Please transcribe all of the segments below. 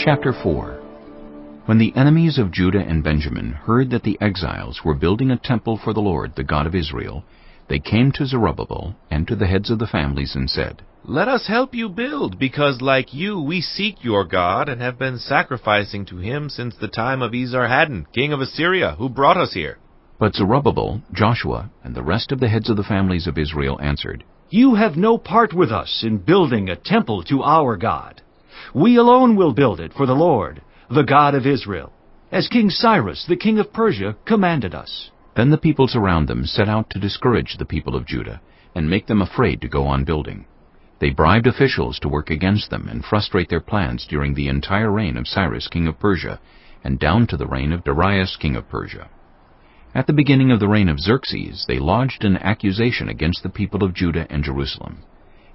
Chapter 4. When the enemies of Judah and Benjamin heard that the exiles were building a temple for the Lord, the God of Israel, they came to Zerubbabel and to the heads of the families and said, "Let us help you build, because like you we seek your God and have been sacrificing to him since the time of Esarhaddon, king of Assyria, who brought us here." But Zerubbabel, Joshua, and the rest of the heads of the families of Israel answered, "You have no part with us in building a temple to our God. We alone will build it for the Lord, the God of Israel, as King Cyrus, the king of Persia, commanded us." Then the peoples around them set out to discourage the people of Judah and make them afraid to go on building. They bribed officials to work against them and frustrate their plans during the entire reign of Cyrus, king of Persia, and down to the reign of Darius, king of Persia. At the beginning of the reign of Xerxes, they lodged an accusation against the people of Judah and Jerusalem.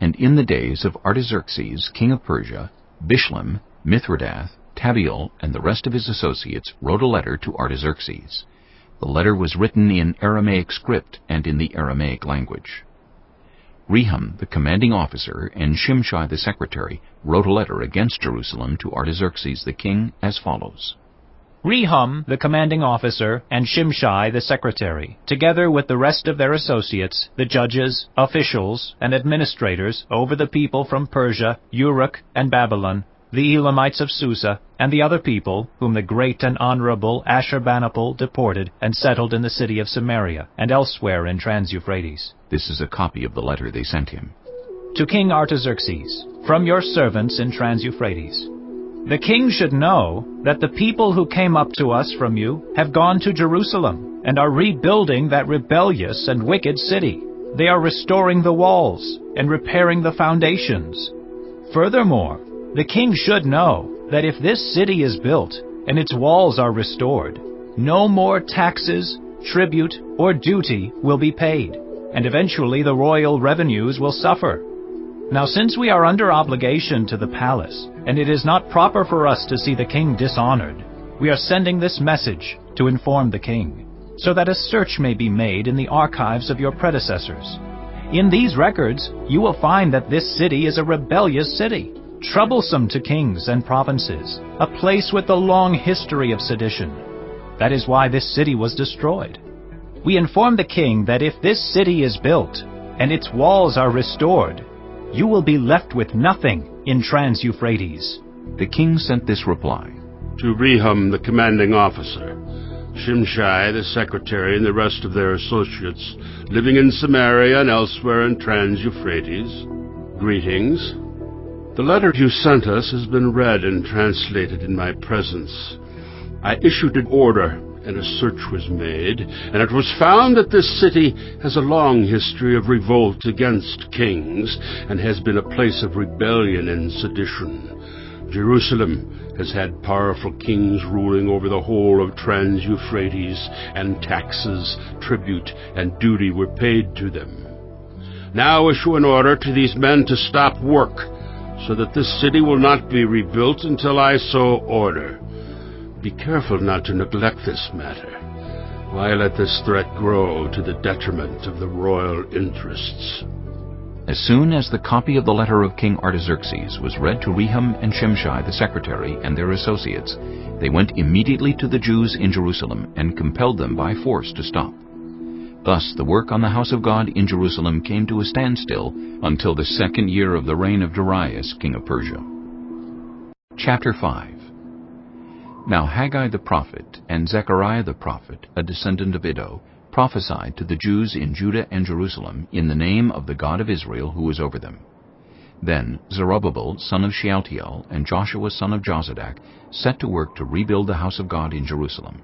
And in the days of Artaxerxes, king of Persia, Bishlam, Mithridath, Tabeel, and the rest of his associates wrote a letter to Artaxerxes. The letter was written in Aramaic script and in the Aramaic language. Rehum, the commanding officer, and Shimshai the secretary wrote a letter against Jerusalem to Artaxerxes the king as follows. Rehum, the commanding officer, and Shimshai the secretary, together with the rest of their associates, the judges, officials, and administrators over the people from Persia, Uruk, and Babylon, the Elamites of Susa, and the other people whom the great and honorable Ashurbanipal deported and settled in the city of Samaria and elsewhere in Trans-Euphrates. This is a copy of the letter they sent him. To King Artaxerxes, from your servants in Trans-Euphrates. The king should know that the people who came up to us from you have gone to Jerusalem and are rebuilding that rebellious and wicked city. They are restoring the walls and repairing the foundations. Furthermore, the king should know that if this city is built and its walls are restored, no more taxes, tribute, or duty will be paid, and eventually the royal revenues will suffer. Now since we are under obligation to the palace, and it is not proper for us to see the king dishonored, we are sending this message to inform the king, so that a search may be made in the archives of your predecessors. In these records, you will find that this city is a rebellious city, troublesome to kings and provinces, a place with a long history of sedition. That is why this city was destroyed. We inform the king that if this city is built and its walls are restored, you will be left with nothing in Trans-Euphrates. The king sent this reply. To Rehum, the commanding officer, Shimshai, the secretary, and the rest of their associates, living in Samaria and elsewhere in Trans-Euphrates, greetings. The letter you sent us has been read and translated in my presence. I issued an order, and a search was made, and it was found that this city has a long history of revolt against kings, and has been a place of rebellion and sedition. Jerusalem has had powerful kings ruling over the whole of Trans-Euphrates, and taxes, tribute, and duty were paid to them. Now issue an order to these men to stop work, so that this city will not be rebuilt until I so order. Be careful not to neglect this matter. Why let this threat grow to the detriment of the royal interests? As soon as the copy of the letter of King Artaxerxes was read to Rehum and Shimshai the secretary and their associates, they went immediately to the Jews in Jerusalem and compelled them by force to stop. Thus the work on the house of God in Jerusalem came to a standstill until the 2nd year of the reign of Darius, king of Persia. Chapter 5. Now Haggai the prophet and Zechariah the prophet, a descendant of Iddo, prophesied to the Jews in Judah and Jerusalem in the name of the God of Israel who was over them. Then Zerubbabel, son of Shealtiel, and Joshua, son of Jozadak, set to work to rebuild the house of God in Jerusalem.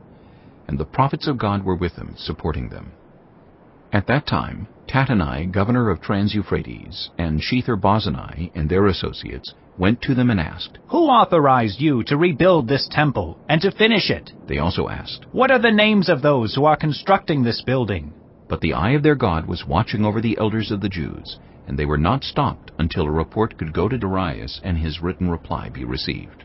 And the prophets of God were with them, supporting them. At that time, Tattenai, governor of Trans-Euphrates, and Shether-Bozenai and their associates went to them and asked, Who authorized you to rebuild this temple and to finish it? They also asked, What are the names of those who are constructing this building? But the eye of their God was watching over the elders of the Jews, and they were not stopped until a report could go to Darius and his written reply be received.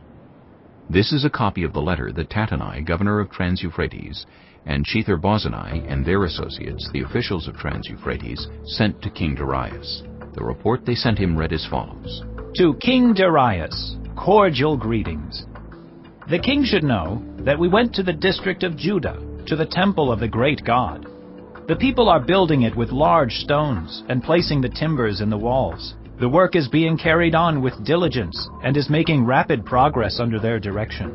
This is a copy of the letter that Tattenai, governor of Trans-Euphrates, and Shether-Bozenai and their associates, the officials of Trans-Euphrates, sent to King Darius. The report they sent him read as follows. To King Darius, cordial greetings. The king should know that we went to the district of Judah, to the temple of the great God. The people are building it with large stones and placing the timbers in the walls. The work is being carried on with diligence and is making rapid progress under their direction.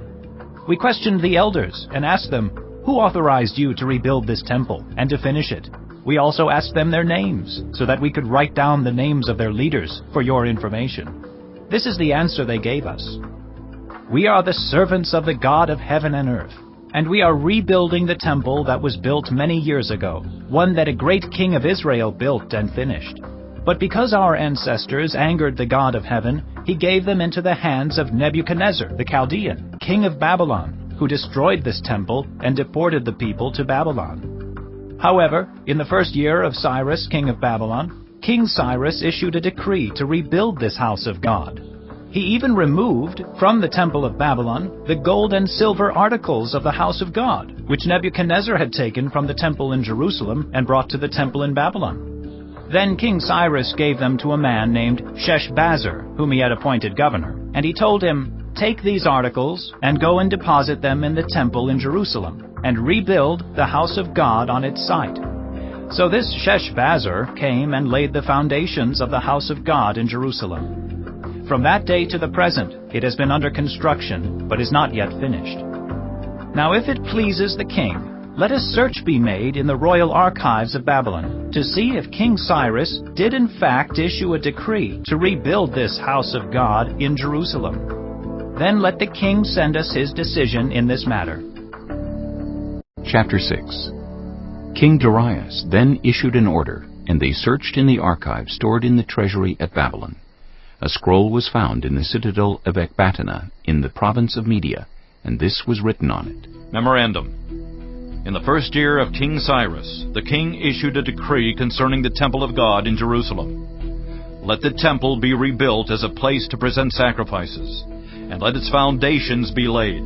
We questioned the elders and asked them, "Who authorized you to rebuild this temple and to finish it?" We also asked them their names so that we could write down the names of their leaders for your information. This is the answer they gave us. "We are the servants of the God of heaven and earth, and we are rebuilding the temple that was built many years ago, one that a great king of Israel built and finished. But because our ancestors angered the God of heaven, he gave them into the hands of Nebuchadnezzar the Chaldean, king of Babylon, who destroyed this temple and deported the people to Babylon. However, in the first year of Cyrus, king of Babylon, King Cyrus issued a decree to rebuild this house of God. He even removed from the temple of Babylon the gold and silver articles of the house of God, which Nebuchadnezzar had taken from the temple in Jerusalem and brought to the temple in Babylon. Then King Cyrus gave them to a man named Sheshbazzar, whom he had appointed governor, and he told him, "Take these articles and go and deposit them in the temple in Jerusalem, and rebuild the house of God on its site." So this Sheshbazzar came and laid the foundations of the house of God in Jerusalem. From that day to the present, it has been under construction, but is not yet finished. Now if it pleases the king, let a search be made in the royal archives of Babylon to see if King Cyrus did in fact issue a decree to rebuild this house of God in Jerusalem. Then let the king send us his decision in this matter. Chapter 6. King Darius then issued an order, and they searched in the archives stored in the treasury at Babylon. A scroll was found in the citadel of Ecbatana in the province of Media, and this was written on it. Memorandum. In the first year of King Cyrus, the king issued a decree concerning the temple of God in Jerusalem. Let the temple be rebuilt as a place to present sacrifices, and let its foundations be laid.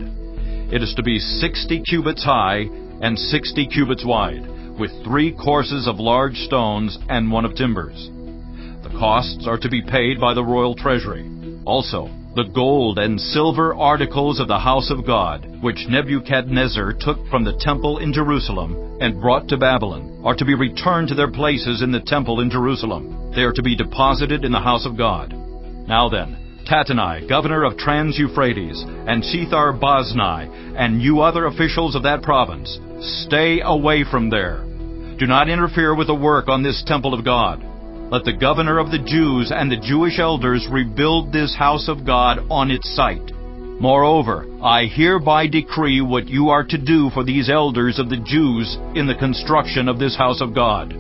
It is to be 60 cubits high and 60 cubits wide, with 3 courses of large stones and 1 of timbers. The costs are to be paid by the royal treasury. Also, the gold and silver articles of the house of God, which Nebuchadnezzar took from the temple in Jerusalem and brought to Babylon, are to be returned to their places in the temple in Jerusalem. They are to be deposited in the house of God. Now then, Tattenai, governor of Trans-Euphrates, and Shethar-Boznai, and you other officials of that province, stay away from there. Do not interfere with the work on this temple of God. Let the governor of the Jews and the Jewish elders rebuild this house of God on its site. Moreover, I hereby decree what you are to do for these elders of the Jews in the construction of this house of God.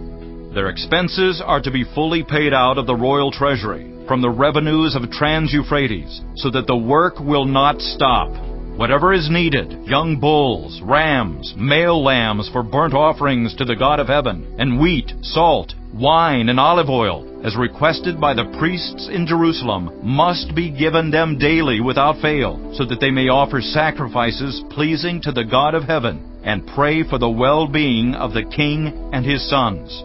Their expenses are to be fully paid out of the royal treasury, from the revenues of Trans-Euphrates, so that the work will not stop. Whatever is needed, young bulls, rams, male lambs for burnt offerings to the God of heaven, and wheat, salt, wine, and olive oil, as requested by the priests in Jerusalem, must be given them daily without fail, so that they may offer sacrifices pleasing to the God of heaven, and pray for the well-being of the king and his sons.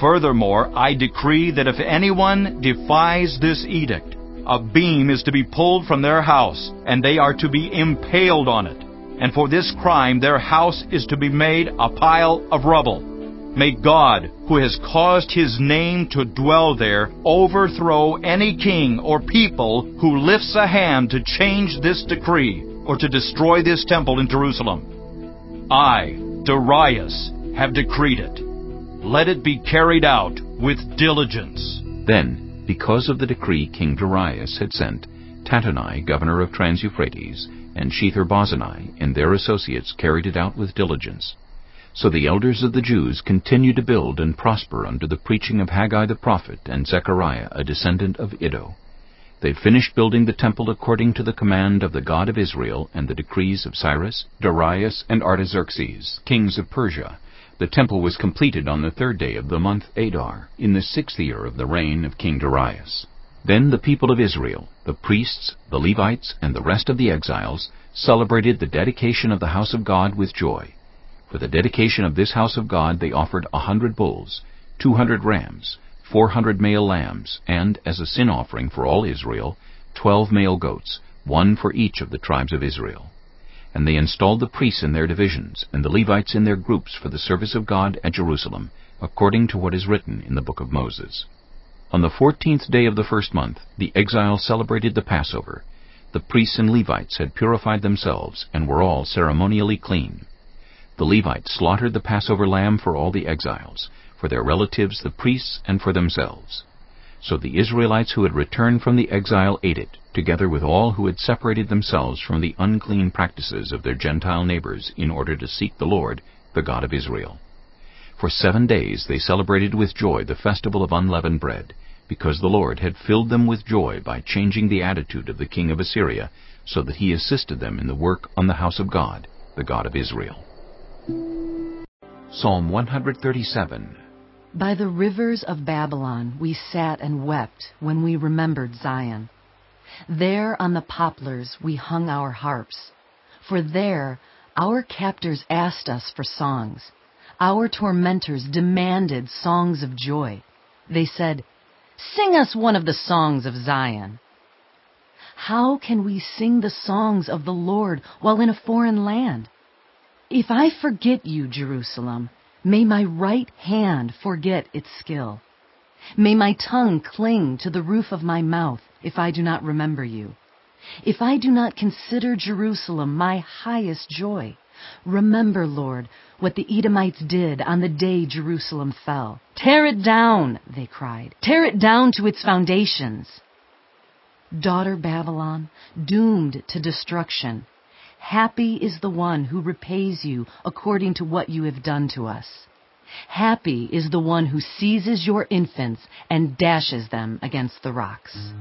Furthermore, I decree that if anyone defies this edict, a beam is to be pulled from their house, and they are to be impaled on it. And for this crime their house is to be made a pile of rubble. May God, who has caused his name to dwell there, overthrow any king or people who lifts a hand to change this decree or to destroy this temple in Jerusalem. I, Darius, have decreed it. Let it be carried out with diligence. Then, because of the decree King Darius had sent, Tattenai, governor of Trans-Euphrates, and Shethar-Boznai and their associates carried it out with diligence. So the elders of the Jews continued to build and prosper under the preaching of Haggai the prophet and Zechariah, a descendant of Iddo. They finished building the temple according to the command of the God of Israel and the decrees of Cyrus, Darius, and Artaxerxes, kings of Persia. The temple was completed on the 3rd day of the month Adar, in the 6th year of the reign of King Darius. Then the people of Israel, the priests, the Levites, and the rest of the exiles, celebrated the dedication of the house of God with joy. For the dedication of this house of God they offered 100 bulls, 200 rams, 400 male lambs, and, as a sin offering for all Israel, 12 male goats, 1 for each of the tribes of Israel. And they installed the priests in their divisions, and the Levites in their groups for the service of God at Jerusalem, according to what is written in the book of Moses. On the 14th day of the first month, the exiles celebrated the Passover. The priests and Levites had purified themselves, and were all ceremonially clean. The Levites slaughtered the Passover lamb for all the exiles, for their relatives the priests, and for themselves. So the Israelites who had returned from the exile ate it, together with all who had separated themselves from the unclean practices of their Gentile neighbors in order to seek the Lord, the God of Israel. For 7 days they celebrated with joy the festival of unleavened bread, because the Lord had filled them with joy by changing the attitude of the king of Assyria, so that he assisted them in the work on the house of God, the God of Israel. Psalm 137. By the rivers of Babylon we sat and wept when we remembered Zion. There on the poplars we hung our harps, for there our captors asked us for songs. Our tormentors demanded songs of joy. They said, "Sing us one of the songs of Zion." How can we sing the songs of the Lord while in a foreign land? If I forget you, Jerusalem, may my right hand forget its skill. May my tongue cling to the roof of my mouth if I do not remember you. If I do not consider Jerusalem my highest joy. Remember, Lord, what the Edomites did on the day Jerusalem fell. Tear it down, they cried. Tear it down to its foundations. Daughter Babylon, doomed to destruction, happy is the one who repays you according to what you have done to us. Happy is the one who seizes your infants and dashes them against the rocks.